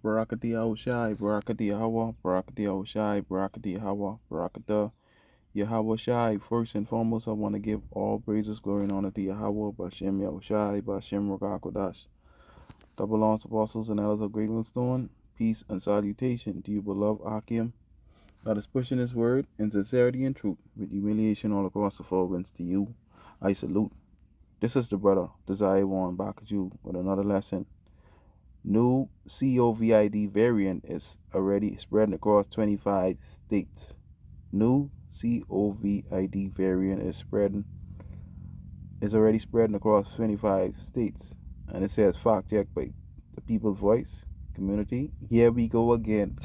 Barakati Yahushai, Barakati Yahweh, Barakati Yahushai, Barakati Yahweh, Barakata Yahweh Shai. First and foremost, I want to give all praises, glory, and honor to Yahweh, Bashem Yahushai, Bashem Rakakodash. Double lawns apostles and elders of Great Millstone, peace and salutation to you, beloved Akim. God is pushing His word in sincerity and truth, with humiliation all across the four winds. To you, I salute. This is the brother, Desire One, back at you with another lesson. New COVID variant is already spreading across 25 states. New COVID variant is already spreading across 25 states. And it says fact check by the People's Voice community. Here we go again.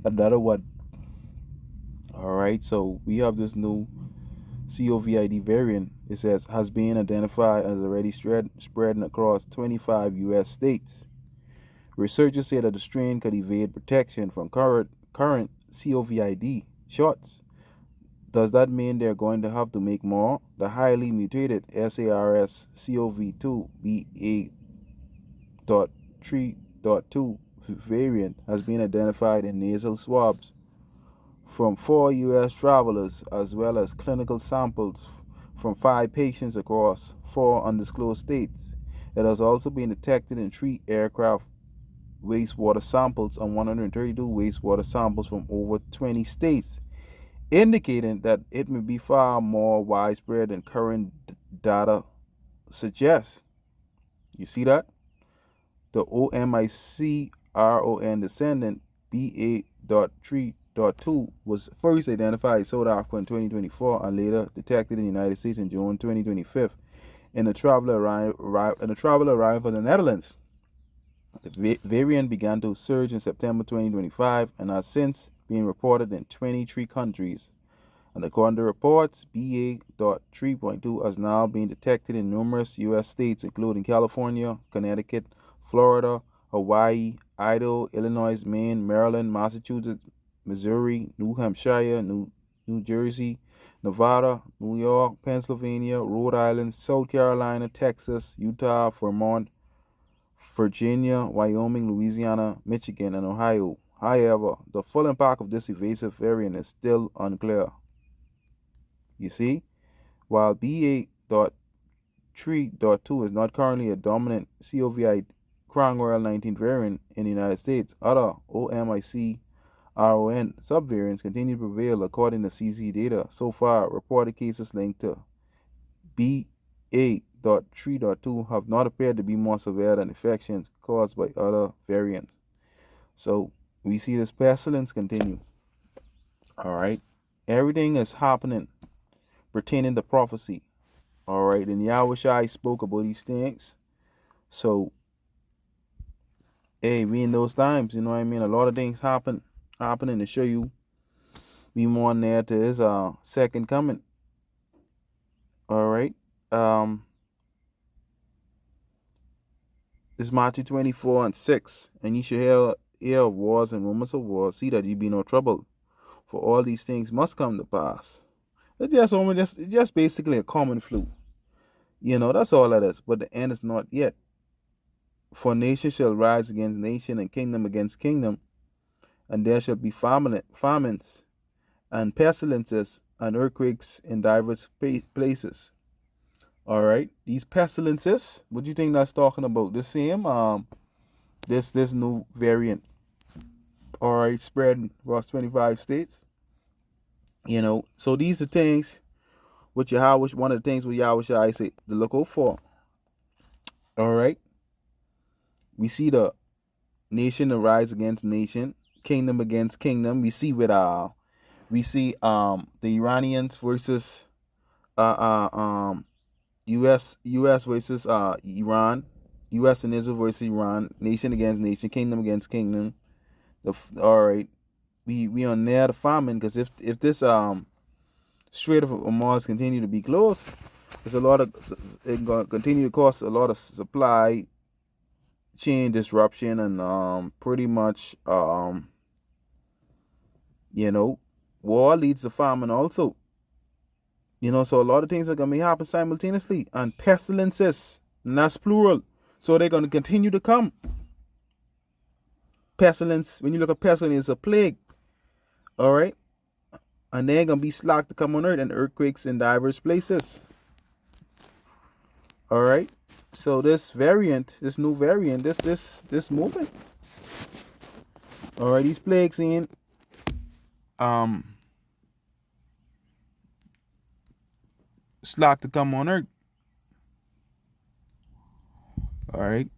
Another one. Alright, so we have this new COVID variant. It says has been identified and is already spreading across 25 U.S. states. Researchers say that the strain could evade protection from current COVID shots. Does that mean they're going to have to make more? The highly mutated SARS-CoV-2 BA.3.2 variant has been identified in nasal swabs from 4 U.S. travelers, as well as clinical samples from 5 patients across 4 undisclosed states. It has also been detected in 3 aircraft wastewater samples and 132 wastewater samples from over 20 states, indicating that it may be far more widespread than current data suggests. You see that? The Omicron descendant BA.3.2 was first identified in South Africa in 2024 and later detected in the United States in June 2025 in a traveler arrived from the Netherlands. The variant began to surge in September 2025 and has since been reported in 23 countries. And according to reports, BA.3.2 has now been detected in numerous U.S. states, including California, Connecticut, Florida, Hawaii, Idaho, Illinois, Maine, Maryland, Massachusetts, Missouri, New Hampshire, New Jersey, Nevada, New York, Pennsylvania, Rhode Island, South Carolina, Texas, Utah, Vermont, Virginia, Wyoming, Louisiana, Michigan, and Ohio. However, the full impact of this evasive variant is still unclear. You see, while BA.3.2 is not currently a dominant COVID Coronavirus-19 variant in the United States, other Omicron subvariants continue to prevail according to CDC data. So far, reported cases linked to BA.3.2 have not appeared to be more severe than infections caused by other variants. So we see this pestilence continue. Alright. Everything is happening pertaining to prophecy. Alright. And Yahushua spoke about these things. So hey, we in those times, you know what I mean? A lot of things happening to show you be more near to his second coming. Alright. This Matthew 24:6, and ye shall hear of wars and rumors of wars. See that ye be no trouble, for all these things must come to pass. It's just basically a common flu. You know, that's all that is. But the end is not yet. For nation shall rise against nation, and kingdom against kingdom, and there shall be famines, and pestilences, and earthquakes in diverse places. All right, these pestilences. What do you think that's talking about? The same this new variant. All right, spreading across 25 states. You know, so these are things which one of the things with Yahweh I say to look out for. All right, we see the nation arise against nation, kingdom against kingdom. We see the Iranians versus U.S. versus Iran, U.S. and Israel versus Iran, nation against nation, kingdom against kingdom. All right, we on near the famine, because if this Strait of Hormuz continue to be closed, it's going to continue to cause a lot of supply chain disruption and pretty much war leads to famine also. So a lot of things are going to be happening simultaneously. And pestilences, and that's plural. So they're going to continue to come. Pestilence, when you look at pestilence, it's a plague. All right. And they're going to be slack to come on earth and earthquakes in diverse places. All right. So this variant, this new variant, this moving. All right. These plagues in um slack to come on earth. All right.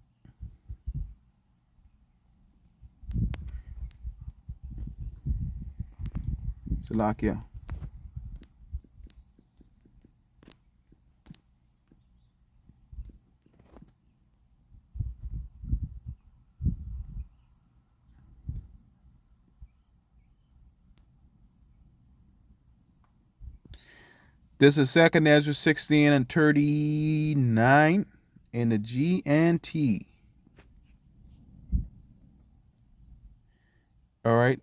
Salakia. This is second Ezra 16 and 39 in the GNT. All right.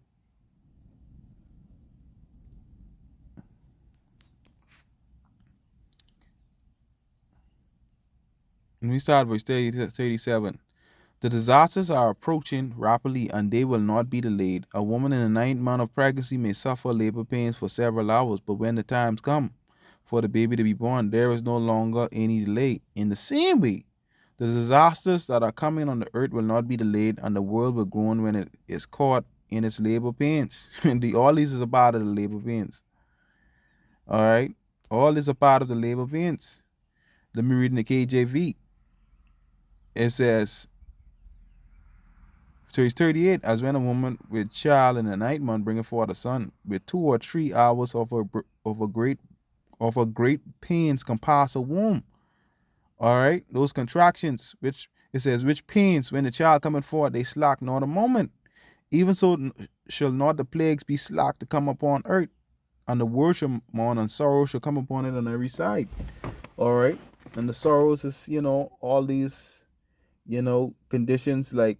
Let me start verse 37. The disasters are approaching rapidly and they will not be delayed. A woman in the ninth month of pregnancy may suffer labor pains for several hours, but when the times come for the baby to be born, there is no longer any delay. In the same way, the disasters that are coming on the earth will not be delayed, and the world will groan when it is caught in its labor pains. All these is a part of the labor pains. All right? All this is a part of the labor pains. Let me read in the KJV. It says, so he's 38, as when a woman with child in the ninth month bringeth forth a son, with 2 or 3 hours of a great pains compass a womb. All right, those contractions, which it says, which pains when the child cometh forth, they slack not a moment. Even so shall not the plagues be slack to come upon earth, and the world shall mourn, and sorrow shall come upon it on every side. All right, and the sorrows is all these conditions like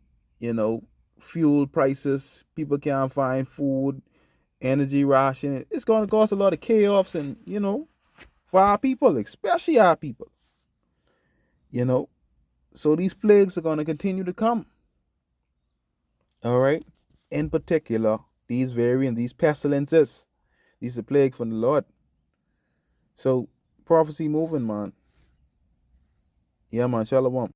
fuel prices, people can't find food, energy ration. It's going to cause a lot of chaos, and for our people, especially our people, you know so these plagues are going to continue to come. All right, in particular these variants, these pestilences, these are plagues from the Lord. So prophecy moving, man. Yeah, man. Shalom.